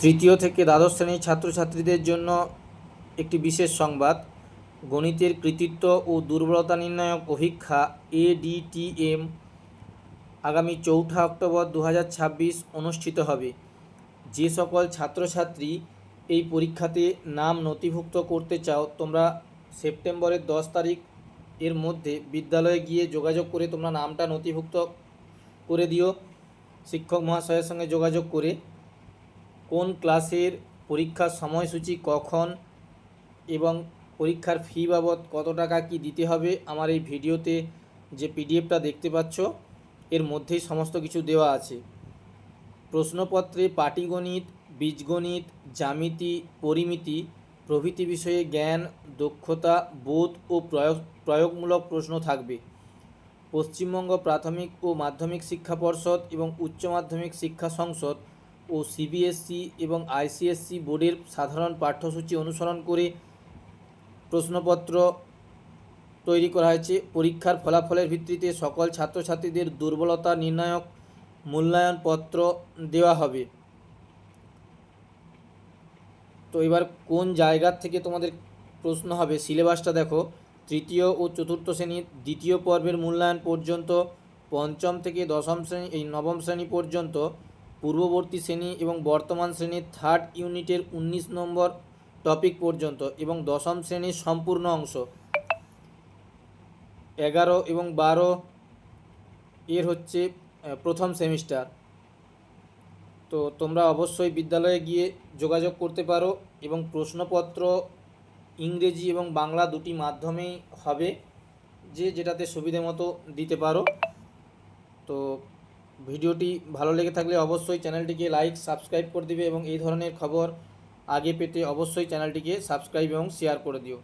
তৃতীয় থেকে দ্বাদশ শ্রেণীর ছাত্রছাত্রীদের জন্য একটি বিশেষ সংবাদ। গণিতের কৃতিত্ব ও দুর্বলতা নির্ণায়ক পরীক্ষা ADTM আগামী 4 অক্টোবর 2026 অনুষ্ঠিত হবে। যে সকল ছাত্রছাত্রী এই পরীক্ষাতে নাম নথিভুক্ত করতে চাও, তোমরা সেপ্টেম্বরের 10 তারিখ এর মধ্যে বিদ্যালয়ে গিয়ে যোগাযোগ করে তোমরা নামটা নথিভুক্ত করে দিও। শিক্ষক মহাশয়ের সঙ্গে যোগাযোগ করে কোন ক্লাসের পরীক্ষার সময়সূচি কখন এবং পরীক্ষার ফি বাবদ কত টাকা কি দিতে হবে, আমার এই ভিডিওতে যে পিডিএফটা দেখতে পাচ্ছ এর মধ্যেই সমস্ত কিছু দেওয়া আছে। প্রশ্নপত্রে পাটিগণিত, বীজগণিত, জ্যামিতি, পরিমিতি প্রভৃতি বিষয়ে জ্ঞান, দক্ষতা, বোধ ও প্রয়োগমূলক প্রশ্ন থাকবে। পশ্চিমবঙ্গ প্রাথমিক ও মাধ্যমিক শিক্ষা পর্ষদ এবং উচ্চ মাধ্যমিক শিক্ষা সংসদ ও CBSE এবং ICSE বোর্ডের সাধারণ পাঠ্যসূচি অনুসরণ করে প্রশ্নপত্র তৈরি করা হয়েছে। পরীক্ষার ফলাফলের ভিত্তিতে সকল ছাত্রছাত্রীদের দুর্বলতা নির্ণায়ক মূল্যায়নপত্র দেওয়া হবে। তো এবার কোন জায়গা থেকে তোমাদের প্রশ্ন হবে সিলেবাসটা দেখো। তৃতীয় ও চতুর্থ শ্রেণীর দ্বিতীয় পর্বের মূল্যায়ন পর্যন্ত, পঞ্চম থেকে দশম শ্রেণী নবম শ্রেণী পর্যন্ত, পূর্ববর্তী শ্রেণী এবং বর্তমান শ্রেণীর থার্ড ইউনিটের 19 নম্বর টপিক পর্যন্ত এবং দশম শ্রেণীর সম্পূর্ণ অংশ 11 এবং 12 এর হচ্ছে প্রথম সেমিস্টার। তো তোমরা অবশ্যই বিদ্যালয়ে গিয়ে যোগাযোগ করতে পারো এবং প্রশ্নপত্র ইংরেজি এবং বাংলা দুটি মাধ্যমেই হবে, যেটাতে সুবিধে মতো দিতে পারো। তো ভিডিওটি ভালো লেগে থাকলে অবশ্যই চ্যানেলটিকে লাইক সাবস্ক্রাইব করে দিবে এবং এই ধরনের খবর আগে পেতে অবশ্যই চ্যানেলটিকে সাবস্ক্রাইব এবং শেয়ার করে দিও।